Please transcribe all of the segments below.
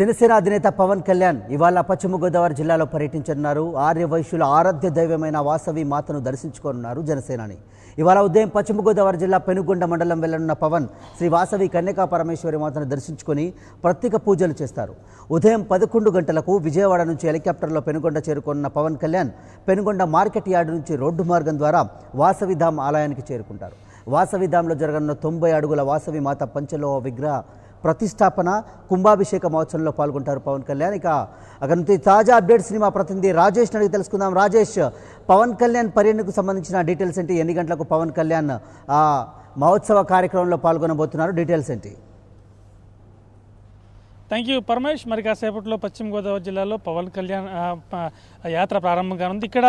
జనసేన అధినేత పవన్ కళ్యాణ్ ఇవాళ పశ్చిమ గోదావరి జిల్లాలో పర్యటించనున్నారు. ఆర్య వైశ్యుల ఆరాధ్య దైవమైన వాసవి మాతను దర్శించుకోనున్నారు జనసేనాని. ఇవాళ ఉదయం పశ్చిమ గోదావరి జిల్లా పెనుగొండ మండలం వెళ్లనున్న పవన్ శ్రీ వాసవి కన్యకా పరమేశ్వరి మాతను దర్శించుకొని ప్రత్యేక పూజలు చేస్తారు. ఉదయం 11 గంటలకు విజయవాడ నుంచి హెలికాప్టర్లో పెనుగొండ చేరుకున్న పవన్ కళ్యాణ్ పెనుగొండ మార్కెట్ యార్డు నుంచి రోడ్డు మార్గం ద్వారా వాసవిధామ్ ఆలయానికి చేరుకుంటారు. వాసవిధామ్లో జరగనున్న 90 అడుగుల వాసవి మాత పంచలోహ విగ్రహ ప్రతిష్టాపన కుంభాభిషేక మహోత్సవంలో పాల్గొంటారు పవన్ కళ్యాణ్. అక్కడ నుంచి తాజా అప్డేట్స్ ని మా ప్రతినిధి రాజేష్ అడిగి తెలుసుకుందాం. రాజేష్, పవన్ కళ్యాణ్ పర్యటనకు సంబంధించిన డీటెయిల్స్ ఏంటి? ఎన్ని గంటలకు పవన్ కళ్యాణ్ మహోత్సవ కార్యక్రమంలో పాల్గొనబోతున్నారు? డీటెయిల్స్ ఏంటి? Thank you Paramesh. మరి కాసేపట్లో పశ్చిమ గోదావరి జిల్లాలో పవన్ కళ్యాణ్ యాత్ర ప్రారంభంగా ఉంది. ఇక్కడ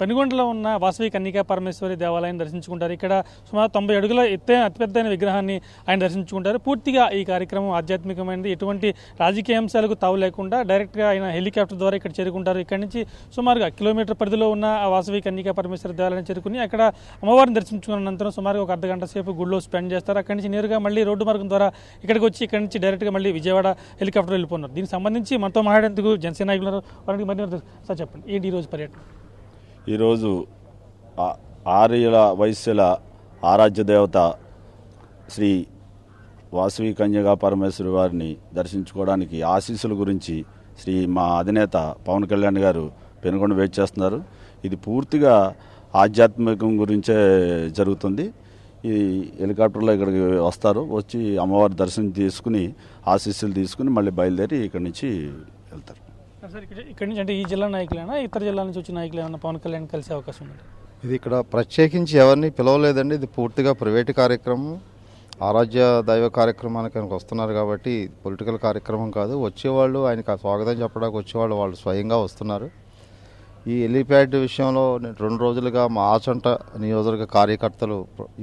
పెనుగొండలో ఉన్న వాసవి కన్యకా పరమేశ్వరి దేవాలయాన్ని దర్శించుకుంటారు. ఇక్కడ సుమారు 90 అడుగుల అతిపెద్దైన విగ్రహాన్ని ఆయన దర్శించుకుంటారు. పూర్తిగా ఈ కార్యక్రమం ఆధ్యాత్మికమైనది. ఎటువంటి రాజకీయ అంశాలకు తావు లేకుండా డైరెక్ట్గా ఆయన హెలికాప్టర్ ద్వారా ఇక్కడ చేరుకుంటారు. ఇక్కడ నుంచి సుమారుగా కిలోమీటర్ పరిధిలో ఉన్న వాసవి కన్యకా పరమేశ్వరి దేవాలయాన్ని చేరుకుని అక్కడ అమ్మవారిని దర్శించుకున్న అనంతరం సుమారుగా ఒక అర్ధగంట సేపు గుడిలో స్పెండ్ చేస్తారు. అక్కడి నుంచి నేరుగా మళ్ళీ రోడ్డు మార్గం ద్వారా ఇక్కడికి వచ్చి ఇక్కడి నుంచి డైరెక్ట్గా మళ్ళీ విజయవాడ హెలికాప్టర్ వెళ్ళిపోతున్నారు. దీనికి సంబంధించి మనతో మాట్లాడేందుకు జనసేన నాయకులు వారికి మరి సార్ చెప్పండి, ఏంటి ఈరోజు పర్యటన? ఈరోజు ఆర్యుల వైశ్యుల ఆరాధ్య దేవత శ్రీ వాసవి కన్యకా పరమేశ్వరి వారిని దర్శించుకోవడానికి ఆశీస్సుల గురించి మా అధినేత పవన్ కళ్యాణ్ గారు పెనుగొండ వెయిట్ చేస్తున్నారు. ఇది పూర్తిగా ఆధ్యాత్మికం గురించే జరుగుతుంది. ఈ హెలికాప్టర్లో ఇక్కడికి వస్తారు. వచ్చి అమ్మవారి దర్శనం తీసుకుని ఆశీస్సులు తీసుకుని మళ్ళీ బయలుదేరి ఇక్కడి నుంచి వెళ్తారు. సార్, ఇక్కడి నుంచి అంటే ఈ జిల్లా నాయకులైనా ఇతర జిల్లాల నుంచి వచ్చిన నాయకులు ఏమైనా పవన్ కళ్యాణ్ కలిసే అవకాశం ఉంది? ఇది ఇక్కడ ప్రత్యేకించి ఎవరిని పిలవలేదండి. ఇది పూర్తిగా ప్రైవేటు కార్యక్రమం. ఆరాధ్య దైవ కార్యక్రమానికి ఆయనకు వస్తున్నారు కాబట్టి పొలిటికల్ కార్యక్రమం కాదు. వచ్చేవాళ్ళు ఆయనకు స్వాగతం చెప్పడానికి వచ్చేవాళ్ళు వాళ్ళు స్వయంగా వస్తున్నారు. ఈ హెలిప్యాడ్ విషయంలో 2 రోజులుగా మా ఆచంట నియోజకవర్గ కార్యకర్తలు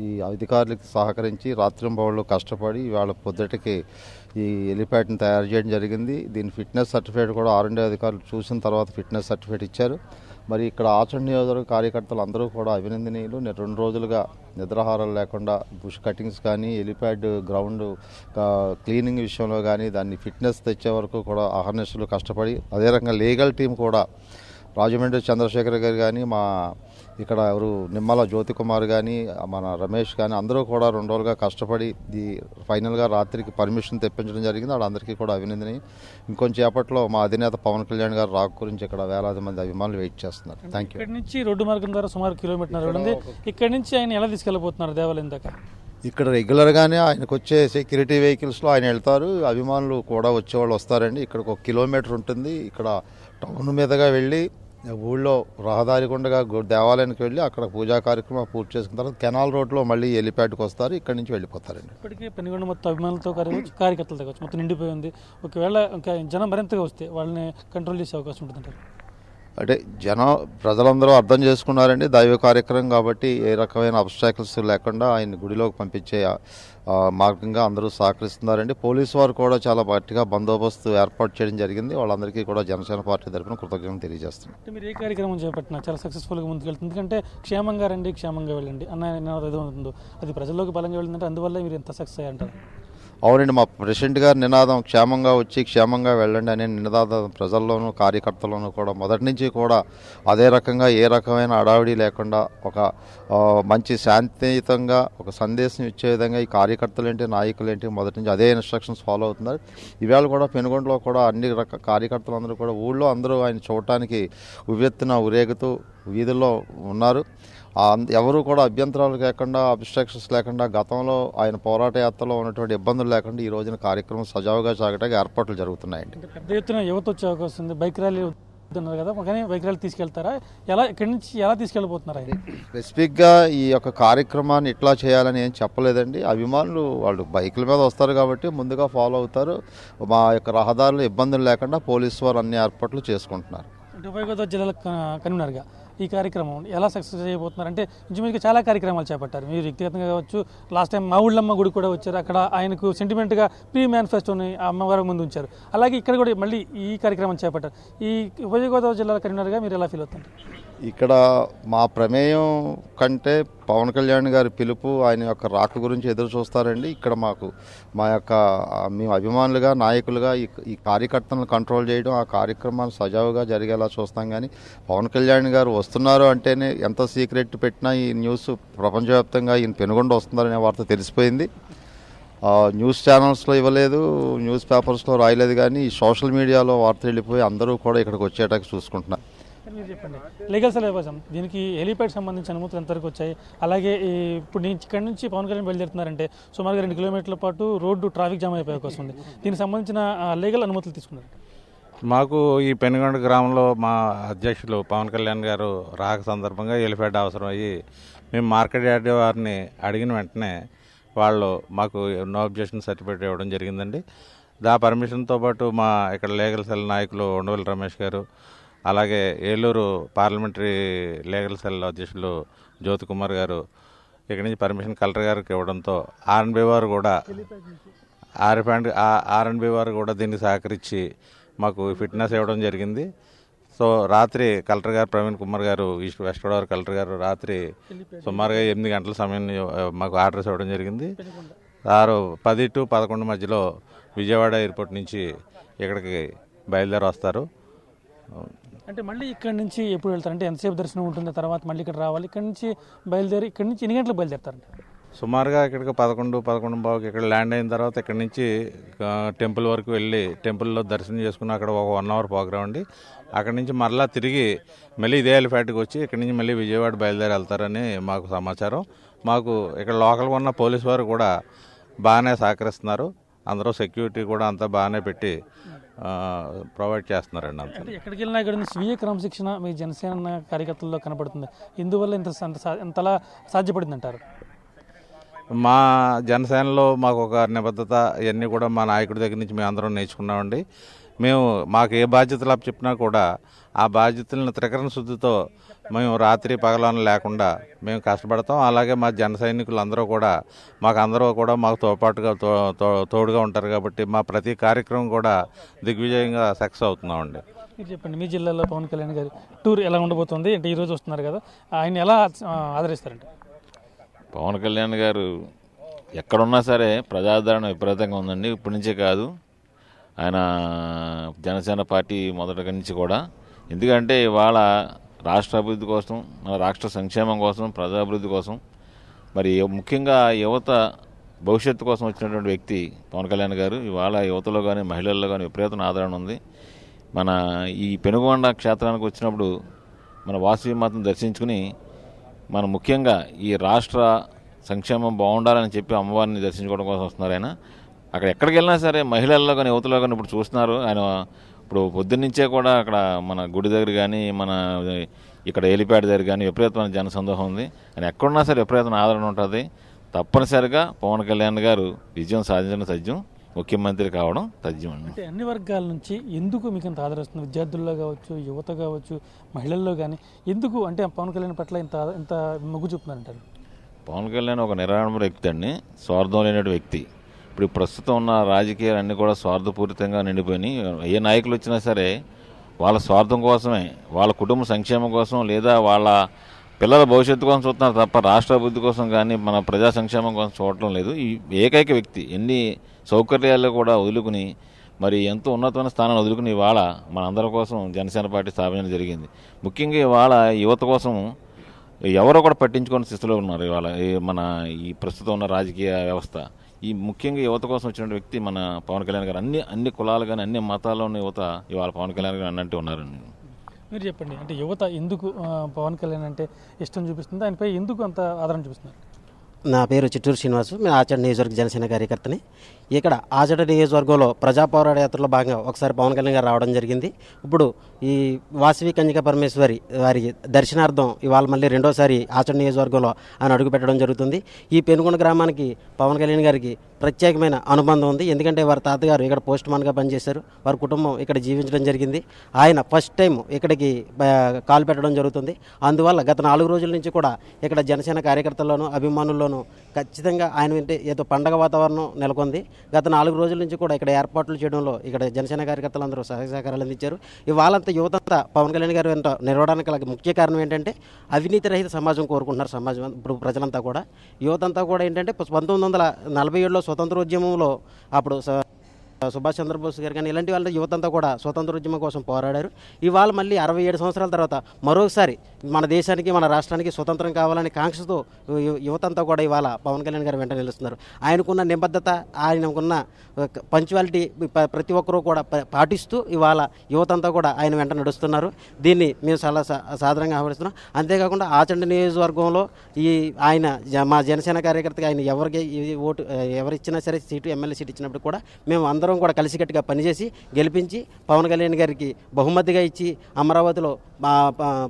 ఈ అధికారులకు సహకరించి రాత్రింబవళ్ళు కష్టపడి వాళ్ళ పొద్దుటికి ఈ హెలిప్యాడ్ని తయారు చేయడం జరిగింది. దీని ఫిట్నెస్ సర్టిఫికేట్ కూడా R&D అధికారులు చూసిన తర్వాత ఫిట్నెస్ సర్టిఫికేట్ ఇచ్చారు. మరి ఇక్కడ ఆచంట నియోజకవర్గ కార్యకర్తలు అందరూ కూడా అభినందనీయులు. 2 రోజులుగా నిద్రాహారాలు లేకుండా బుష్ కటింగ్స్ కానీ హెలిప్యాడ్ గ్రౌండ్ క్లీనింగ్ విషయంలో కానీ దాన్ని ఫిట్నెస్ తెచ్చే వరకు కూడా అహర్నిశలు కష్టపడి, అదే రకంగా లీగల్ టీం కూడా రాజమండ్రి చంద్రశేఖర్ గారు కానీ మా ఇక్కడ ఎవరు నిమ్మల జ్యోతి కుమార్ కానీ మన రమేష్ కానీ అందరూ కూడా 2 రోజులుగా కష్టపడి ఈ ఫైనల్గా రాత్రికి పర్మిషన్ తెప్పించడం జరిగింది. వాళ్ళందరికీ కూడా అభినందనీయం. ఇంకొంచెం సేపట్లో మా అధినేత పవన్ కళ్యాణ్ గారు రాక్ గురించి ఇక్కడ వేలాది మంది అభిమానులు వెయిట్ చేస్తున్నారు. Thank you. ఇక్కడ నుంచి రోడ్డు మార్గం ద్వారా సుమారు కిలోమీటర్ ఉంది. ఇక్కడ నుంచి ఆయన ఎలా తీసుకెళ్ళబోతున్నారు దేవాలయం దాకా? ఇక్కడ రెగ్యులర్గానే ఆయనకు వచ్చే సెక్యూరిటీ వెహికల్స్లో ఆయన వెళ్తారు. అభిమానులు కూడా వచ్చేవాళ్ళు వస్తారండి. ఇక్కడికి 1 కిలోమీటర్ ఉంటుంది. ఇక్కడ టౌన్ మీదుగా వెళ్ళి ఊళ్ళో రహదారి గుండగా దేవాలయానికి వెళ్ళి అక్కడ పూజా కార్యక్రమం పూర్తి చేసుకున్న తర్వాత కెనాల్ రోడ్లో మళ్ళీ హెలిప్యాడ్కి వస్తారు. ఇక్కడి నుంచి వెళ్ళిపోతారండి. ఇప్పటికీ పెనుగొండ మొత్తం అభిమానులతో కార్యకర్తలతో కావచ్చు మొత్తం నిండిపోయి ఉంది. ఒకవేళ ఇంకా జనం మరింతగా వస్తే వాళ్ళని కంట్రోల్ చేసే అవకాశం ఉంటుందంటారు? అంటే ప్రజలందరూ అర్థం చేసుకున్నారండి. దైవ కార్యక్రమం కాబట్టి ఏ రకమైన అబ్స్టాకిల్స్ లేకుండా ఆయన గుడిలోకి పంపించే మార్గంగా అందరూ సహకరిస్తున్నారండి. పోలీసు వారు కూడా చాలా గట్టిగా బందోబస్తు ఏర్పాటు చేయడం జరిగింది. వాళ్ళందరికీ కూడా జనసేన పార్టీ తరఫున కృతజ్ఞతలు తెలియజేస్తున్నాం. మీరు ఏ కార్యక్రమం చేపట్టినా చాలా సక్సెస్ఫుల్గా ముందుకెళ్తుంది. ఎందుకంటే క్షేమంగా రండి, క్షేమంగా వెళ్ళండి అన్న ఏదో ఉందో అది ప్రజల్లోకి బలంగా వెళ్ళిందంటే అందువల్ల మీరు ఎంత సక్సెస్ అయ్యంటారు? అవునండి, మా ప్రెసిడెంట్ గారి నినాదం క్షేమంగా వచ్చి క్షేమంగా వెళ్ళండి అనే నినాదం ప్రజల్లోనూ కార్యకర్తల్లోనూ కూడా మొదటి నుంచి కూడా అదే రకంగా ఏ రకమైన అడావిడి లేకుండా ఒక మంచి శాంతియుతంగా ఒక సందేశం ఇచ్చే విధంగా ఈ కార్యకర్తలు ఏంటి నాయకులు ఏంటి మొదటి నుంచి అదే ఇన్స్ట్రక్షన్స్ ఫాలో అవుతున్నారు. ఈవేళ కూడా పెనుగొండలో కూడా అన్ని కార్యకర్తలు అందరూ కూడా ఊళ్ళో అందరూ ఆయన చూడటానికి ఉవ్వెత్తున ఊరేగుతూ వీధుల్లో ఉన్నారు. ఎవరు కూడా అభ్యంతరాలు లేకుండా అబ్స్ట్రాక్షన్స్ లేకుండా గతంలో ఆయన పోరాట యాత్రలో ఉన్నటువంటి ఇబ్బందులు లేకుండా ఈ రోజున కార్యక్రమం సజావుగా సాగడానికి ఏర్పాట్లు జరుగుతున్నాయండి. పెద్ద ఎత్తున యువత వచ్చే అవకాశం ఉంది. బైక్ ర్యాలీ ఉన్నారు కదా, కానీ బైక్ ర్యాలీ తీసుకెళ్తారా? ఇక్కడి నుంచి ఎలా తీసుకెళ్ళిపోతున్నారు? స్పెసిఫిక్గా ఈ యొక్క కార్యక్రమాన్ని ఇట్లా చేయాలని ఏం చెప్పలేదండి. అభిమానులు వాళ్ళు బైకుల మీద వస్తారు కాబట్టి ముందుగా ఫాలో అవుతారు. మా యొక్క రహదారులు ఇబ్బందులు లేకుండా పోలీసు వారు అన్ని ఏర్పాట్లు చేసుకుంటున్నారు. ఉభయ గోదావరి జిల్లాల కన్వీనర్గా ఈ కార్యక్రమం ఎలా సక్సెస్ చేయబోతున్నారు? అంటే ఇంచుమించుగా చాలా కార్యక్రమాలు చేపట్టారు మీరు వ్యక్తిగతంగా కావచ్చు. లాస్ట్ టైం మా ఊళ్ళమ్మ గుడి కూడా వచ్చారు. అక్కడ ఆయనకు సెంటిమెంట్గా ప్రీ మేనిఫెస్టోని అమ్మవారి ముందు ఉంచారు. అలాగే ఇక్కడ కూడా మళ్ళీ ఈ కార్యక్రమం చేపట్టారు. ఈ ఉభయ గోదావరి జిల్లాల కన్వీనర్గా మీరు ఎలా ఫీల్ అవుతారు? ఇక్కడ మా ప్రమేయం కంటే పవన్ కళ్యాణ్ గారి పిలుపు, ఆయన యొక్క రాక గురించి ఎదురు చూస్తారండి. ఇక్కడ మా యొక్క మేము అభిమానులుగా, నాయకులుగా ఈ కార్యకర్తలను కంట్రోల్ చేయడం, ఆ కార్యక్రమాలు సజావుగా జరిగేలా చూస్తాం. కానీ పవన్ కళ్యాణ్ గారు వస్తున్నారు అంటేనే ఎంత సీక్రెట్ పెట్టినా ఈ న్యూస్ ప్రపంచవ్యాప్తంగా ఈయన పెనుగొండ వస్తున్నారనే వార్త తెలిసిపోయింది. న్యూస్ ఛానల్స్లో ఇవ్వలేదు, న్యూస్ పేపర్స్లో రాయలేదు, కానీ ఈ సోషల్ మీడియాలో వార్త వెళ్ళిపోయి అందరూ కూడా ఇక్కడికి వచ్చేటట్టు చూసుకుంటున్నారు. మీరు చెప్పండి, లీగల్ సెల్ కోసం దీనికి హెలిప్యాడ్ సంబంధించిన అనుమతులు ఎంతవరకు వచ్చాయి? అలాగే ఇప్పుడు నేను ఇక్కడ నుంచి పవన్ కళ్యాణ్ బయలుదేరుతున్నారంటే సుమారుగా 2 కిలోమీటర్ల పాటు రోడ్డు ట్రాఫిక్ జామ్ అయిపోయే అవకాశం ఉంది. దీనికి సంబంధించిన లీగల్ అనుమతులు తీసుకున్నారు. మాకు ఈ పెనుగొండ గ్రామంలో మా అధ్యక్షులు పవన్ కళ్యాణ్ గారు రాక సందర్భంగా హెలిప్యాడ్ అవసరం అయ్యి మేము మార్కెట్ యార్డ్ వారిని అడిగిన వెంటనే వాళ్ళు మాకు నో అబ్జెక్షన్ సర్టిఫికేట్ ఇవ్వడం జరిగిందండి. పర్మిషన్తో పాటు మా ఇక్కడ లీగల్ సెల్ నాయకులు ఉండవల్లి రమేష్ గారు, అలాగే ఏలూరు పార్లమెంటరీ లీగల్ సెల్ అధ్యక్షులు జ్యోతి కుమార్ గారు ఇక్కడి నుంచి పర్మిషన్ కలెక్టర్ గారికి ఇవ్వడంతో ఆర్ఎన్బి వారు కూడా దీనికి సహకరించి మాకు ఫిట్నెస్ ఇవ్వడం జరిగింది. సో రాత్రి కలెక్టర్ గారు ప్రవీణ్ కుమార్ గారు, వెస్ట్ గోదావరి కలెక్టర్ గారు రాత్రి సుమారుగా 8 గంటల సమయం మాకు ఆర్డర్స్ ఇవ్వడం జరిగింది. 10 to 11 మధ్యలో విజయవాడ ఎయిర్పోర్ట్ నుంచి ఇక్కడికి బయలుదేరి వస్తారు. అంటే మళ్ళీ ఇక్కడ నుంచి ఎప్పుడు వెళ్తారు? అంటే ఎంతసేపు దర్శనం ఉంటుంది, తర్వాత మళ్ళీ ఇక్కడ రావాలి? ఇక్కడ నుంచి బయలుదేరి ఇక్కడ నుంచి ఎన్ని గంటలకు బయలుదేరుతారంటే? సుమారుగా ఇక్కడికి 11:15 ఇక్కడ ల్యాండ్ అయిన తర్వాత ఇక్కడ నుంచి టెంపుల్ వరకు వెళ్ళి టెంపుల్లో దర్శనం చేసుకుని అక్కడ ఒక 1 hour ప్రోగ్రామ్ అండి. అక్కడి నుంచి మరలా తిరిగి మళ్ళీ ఇదే హెలిప్యాడ్కి వచ్చి ఇక్కడి నుంచి మళ్ళీ విజయవాడ బయలుదేరి వెళ్తారని మాకు సమాచారం. మాకు ఇక్కడ లోకల్గా ఉన్న పోలీసు వారు కూడా బాగానే సహకరిస్తున్నారు. అందరూ సెక్యూరిటీ కూడా అంతా బాగానే పెట్టి ప్రొవైడ్ చేస్తున్నారండి. అంతా ఎక్కడికి వెళ్ళినా ఇక్కడ స్వీయ క్రమశిక్షణ మీ జనసేన కార్యకర్తల్లో కనపడుతుంది. ఇందువల్ల ఎంతలా సాధ్యపడింది అంటారు? మా జనసేనలో మాకు ఒక నిబద్ధత, ఇవన్నీ కూడా మా నాయకుడి దగ్గర నుంచి మేము అందరం నేర్చుకున్నామండి. మాకు ఏ బాధ్యతలు చెప్పినా కూడా ఆ బాధ్యతలను త్రికరణ శుద్ధితో మేము రాత్రి పగలను లేకుండా మేము కష్టపడతాం. అలాగే మా జన సైనికులు అందరూ కూడా మాకు తోడుగా ఉంటారు కాబట్టి మా ప్రతి కార్యక్రమం కూడా దిగ్విజయంగా సక్సెస్ అవుతున్నామండి. మీరు చెప్పండి, మీ జిల్లాలో పవన్ కళ్యాణ్ గారి టూర్ ఎలా ఉండబోతుంది? అంటే ఈరోజు వస్తున్నారు కదా, ఆయన ఎలా ఆదరిస్తారంటే? పవన్ కళ్యాణ్ గారు ఎక్కడున్నా సరే ప్రజాదరణ విపరీతంగా ఉందండి. ఇప్పటి నుంచే కాదు, ఆయన జనసేన పార్టీ మొదటి నుంచి కూడా. ఎందుకంటే ఇవాళ రాష్ట్ర అభివృద్ధి కోసం, మన రాష్ట్ర సంక్షేమం కోసం, ప్రజాభివృద్ధి కోసం, మరి ముఖ్యంగా యువత భవిష్యత్తు కోసం వచ్చినటువంటి వ్యక్తి పవన్ కళ్యాణ్ గారు. ఇవాళ యువతలో కానీ మహిళల్లో కానీ విపరీతమైన ఆదరణ ఉంది. మన ఈ పెనుగొండ క్షేత్రానికి వచ్చినప్పుడు మన వాసవి మాతను దర్శించుకుని మనం ముఖ్యంగా ఈ రాష్ట్ర సంక్షేమం బాగుండాలని చెప్పి అమ్మవారిని దర్శించుకోవడం కోసం వస్తున్నారు ఆయన. అక్కడ ఎక్కడికి వెళ్ళినా సరే మహిళల్లో కానీ యువతలో కానీ ఇప్పుడు చూస్తున్నారు ఆయన. ఇప్పుడు పొద్దున్నుంచే కూడా అక్కడ మన గుడి దగ్గర కానీ మన ఇక్కడ హెలిప్యాడ్ దగ్గర కానీ విపరీతమైన జనసందోహం ఉంది. ఆయన ఎక్కడున్నా సరే విపరీతమైన ఆదరణ ఉంటుంది. తప్పనిసరిగా పవన్ కళ్యాణ్ గారు విజయం సాధించిన తథ్యం, ముఖ్యమంత్రి కావడం తథ్యం అండి. అంటే అన్ని వర్గాల నుంచి ఎందుకు మీకు అంత ఆదరణ వస్తుంది? విద్యార్థుల్లో కావచ్చు, యువత కావచ్చు, మహిళల్లో కానీ ఎందుకు అంటే పవన్ కళ్యాణ్ పట్ల ఇంత మొగ్గు చూపుతున్నారంటారు? పవన్ కళ్యాణ్ ఒక నిరాడంబర వ్యక్తి అండి, స్వార్థం లేని వ్యక్తి. ఇప్పుడు ప్రస్తుతం ఉన్న రాజకీయాలన్నీ కూడా స్వార్థపూరితంగా నిండిపోయినాయి. ఏ నాయకులు వచ్చినా సరే వాళ్ళ స్వార్థం కోసమే, వాళ్ళ కుటుంబ సంక్షేమం కోసం లేదా వాళ్ళ పిల్లల భవిష్యత్తు కోసం చూస్తున్నారు తప్ప రాష్ట్ర అభివృద్ధి కోసం కానీ మన ప్రజా సంక్షేమం కోసం చూడటం లేదు. ఈ ఏకైక వ్యక్తి ఎన్ని సౌకర్యాలు కూడా వదులుకుని మరి ఎంతో ఉన్నతమైన స్థానాన్ని వదులుకుని ఇవాళ మనందరి కోసం జనసేన పార్టీ స్థాపించడం జరిగింది. ముఖ్యంగా ఇవాళ యువత కోసం ఎవరో కూడా పట్టించుకునే స్థితిలో ఉన్నారు. ఇవాళ మన ఈ ప్రస్తుతం ఉన్న రాజకీయ వ్యవస్థ ఈ ముఖ్యంగా యువత కోసం వచ్చిన వ్యక్తి మన పవన్ కళ్యాణ్ గారు. అన్ని కులాలు కానీ అన్ని మతాల్లో ఉన్న యువత ఇవాళ పవన్ కళ్యాణ్ గారు అన్నట్టు ఉన్నారండి. మీరు చెప్పండి, అంటే యువత ఎందుకు పవన్ కళ్యాణ్ అంటే ఇష్టం చూపిస్తుంది, ఆయనపై ఎందుకు అంత ఆదరణ చూపిస్తున్నారు? నా పేరు చిట్టూరు శ్రీనివాసు, నేను ఆచరణ నియోజకవర్గ జనసేన కార్యకర్తని. ఇక్కడ ఆచరణ నియోజకవర్గంలో ప్రజా పోరాట యాత్రలో భాగంగా ఒకసారి పవన్ కళ్యాణ్ గారు రావడం జరిగింది. ఇప్పుడు ఈ వాసవి కన్యకా పరమేశ్వరి వారి దర్శనార్థం ఇవాళ మళ్ళీ రెండోసారి ఆచరణ నియోజకవర్గంలో ఆయన అడుగు పెట్టడం జరుగుతుంది. ఈ పెనుగొండ గ్రామానికి పవన్ కళ్యాణ్ గారికి ప్రత్యేకమైన అనుబంధం ఉంది. ఎందుకంటే వారి తాతగారు ఇక్కడ పోస్ట్ మ్యాన్గా పనిచేశారు, వారి కుటుంబం ఇక్కడ జీవించడం జరిగింది. ఆయన ఫస్ట్ టైం ఇక్కడికి కాలు పెట్టడం జరుగుతుంది. అందువల్ల గత 4 రోజుల నుంచి కూడా ఇక్కడ జనసేన కార్యకర్తల్లోనూ అభిమానుల్లోనూ ఖచ్చితంగా ఆయన వెంటే ఏదో పండగ వాతావరణం నెలకొంది. గత 4 రోజుల నుంచి కూడా ఇక్కడ ఏర్పాట్లు చేయడంలో ఇక్కడ జనసేన కార్యకర్తలందరూ సహాయ సహకారాలు అందించారు. ఇవాళంతా యువతంతా పవన్ కళ్యాణ్ గారు వెంట నిలవడానికి గల ముఖ్య కారణం ఏంటంటే అవినీతి రహిత సమాజం కోరుకుంటున్నారు. సమాజం ఇప్పుడు ప్రజలంతా కూడా, యువతంతా కూడా ఏంటంటే 1947లో స్వతంత్రోద్యమంలో అప్పుడు సుభాష్ చంద్రబోస్ గారు కానీ ఇలాంటి వాళ్ళ యువతంతా కూడా స్వతంత్రోద్యమం కోసం పోరాడారు. ఇవాళ మళ్ళీ 67 సంవత్సరాల తర్వాత మరోసారి మన దేశానికి మన రాష్ట్రానికి స్వతంత్రం కావాలని కాంక్షతో యువతంతా కూడా ఇవాళ పవన్ కళ్యాణ్ గారు వెంట నిలుస్తున్నారు. ఆయనకున్న నిబద్ధత, ఆయనకున్న పంచువాలిటీ ప్రతి ఒక్కరూ కూడా పాటిస్తూ ఇవాళ యువతంతా కూడా ఆయన వెంట నడుస్తున్నారు. దీన్ని మేము చాలా సాధారణంగా ఆహ్వానిస్తున్నాం. అంతేకాకుండా ఆచండ నియోజకవర్గంలో ఆయన మా జనసేన కార్యకర్తగా ఆయన ఎవరిచ్చినా సరే సీటు, ఎమ్మెల్యే సీటు ఇచ్చినప్పుడు కూడా మేము అందరం కూడా కలిసికట్టుగా పనిచేసి గెలిపించి పవన్ కళ్యాణ్ గారికి బహుమతిగా ఇచ్చి అమరావతిలో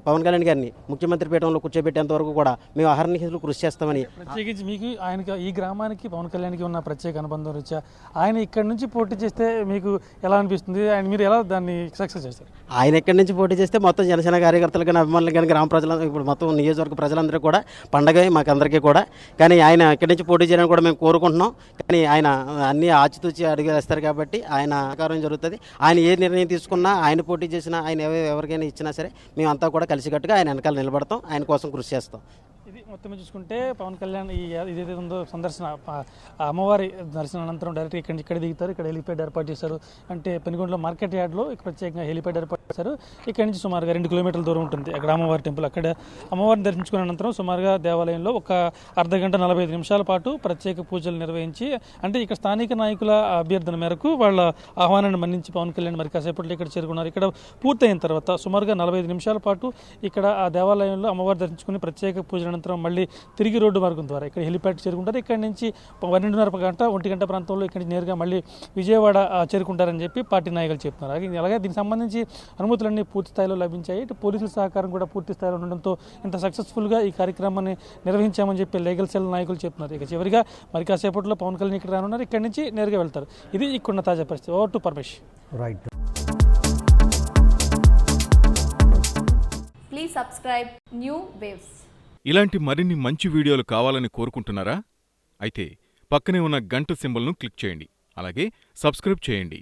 పవన్ కళ్యాణ్ గారిని ముఖ్యమంత్రి పీఠంలో కూర్చోబెట్టేంత వరకు కూడా మేము అహర్నిశలు కృషి చేస్తామని. ప్రత్యేకించి మీకు ఆయనకి ఈ గ్రామానికి పవన్ కళ్యాణ్కి ఉన్న ప్రత్యేక అనుబంధం రీత్యా ఆయన ఇక్కడ నుంచి పోటీ చేస్తే మీకు ఎలా అనిపిస్తుంది? మీరు ఎలా దాన్ని సక్సెస్ చేస్తారు? ఆయన ఇక్కడి నుంచి పోటీ చేస్తే మొత్తం జనసేన కార్యకర్తలు కానీ అభిమానులు కానీ గ్రామ ప్రజలందరూ ఇప్పుడు మొత్తం నియోజకవర్గ ప్రజలందరూ కూడా పండగ మాకందరికీ కూడా. కానీ ఆయన ఇక్కడి నుంచి పోటీ చేయాలని కూడా మేము కోరుకుంటున్నాం. కానీ ఆయన అన్ని ఆచితూచి అడుగు వేస్తారు కాబట్టి ఆయన సహకారం జరుగుతుంది. ఆయన ఏ నిర్ణయం తీసుకున్నా, ఆయన పోటీ చేసినా, ఆయన ఎవరికైనా ఇచ్చినా సరే మేమంతా కూడా కలిసికట్టుగా ఆయన వెనకాల నిలబడతాం, ఆయన కోసం కృషి చేస్తాం. ఇది మొత్తం చూసుకుంటే పవన్ కళ్యాణ్ ఇదైతే ఉందో సందర్శన అమ్మవారి దర్శనం అనంతరం డైరెక్ట్ ఇక్కడ దిగుతారు. ఇక్కడ హెలిప్యాడ్ ఏర్పాటు చేశారు. అంటే పెనుగొండలో మార్కెట్ యార్డ్లో ప్రత్యేకంగా హెలిప్యాడ్ ఏర్పాటు చేశారు. ఇక్కడ నుంచి సుమారుగా 2 కిలోమీటర్ల దూరం ఉంటుంది అక్కడ అమ్మవారి టెంపుల్. అక్కడ అమ్మవారిని దర్శించుకున్న అనంతరం సుమారుగా దేవాలయంలో ఒక అర్ధ గంట 45 నిమిషాల పాటు ప్రత్యేక పూజలు నిర్వహించి, అంటే ఇక్కడ స్థానిక నాయకుల అభ్యర్థన మేరకు వాళ్ళ ఆహ్వానాన్ని మన్నించి పవన్ కళ్యాణ్ మరి కాసేపట్లో ఇక్కడ చేరుకున్నారు. ఇక్కడ పూర్తయిన తర్వాత సుమారుగా 45 నిమిషాల పాటు ఇక్కడ ఆ దేవాలయంలో అమ్మవారి దర్శించుకుని ప్రత్యేక పూజల అనంతరం మళ్ళీ తిరిగి రోడ్డు మార్గం ద్వారా ఇక్కడ హెలిప్యాడ్ చేరుకుంటారు. ఇక్కడ నుంచి 12:30 గంట 1 గంట ప్రాంతంలో ఇక్కడి నుంచి నేరుగా మళ్ళీ విజయవాడ చేరుకుంటారని చెప్పి పార్టీ నాయకులు చెప్తున్నారు. అలాగే దీనికి సంబంధించి అనుమతులన్నీ పూర్తి స్థాయిలో లభించాయి. ఇటు పోలీసుల సహకారం కూడా పూర్తి స్థాయిలో ఉండడంతో ఇంత సక్సెస్ఫుల్గా ఈ కార్యక్రమాన్ని నిర్వహించామని చెప్పి లీగల్ సెల్ నాయకులు చెప్తున్నారు. ఇక చివరిగా మరి కాసేపట్లో పవన్ కళ్యాణ్ ఇక్కడ రానున్నారు. ఇక్కడి నుంచి నేరుగా వెళ్తారు. ఇది ఇక్కడున్న తాజా పరిస్థితి. Over to Paramesh. Right. Please subscribe New Waves. ఇలాంటి మరిన్ని మంచి వీడియోలు కావాలని కోరుకుంటున్నారా? అయితే పక్కనే ఉన్న గంట సింబల్ను క్లిక్ చేయండి. అలాగే సబ్స్క్రైబ్ చేయండి.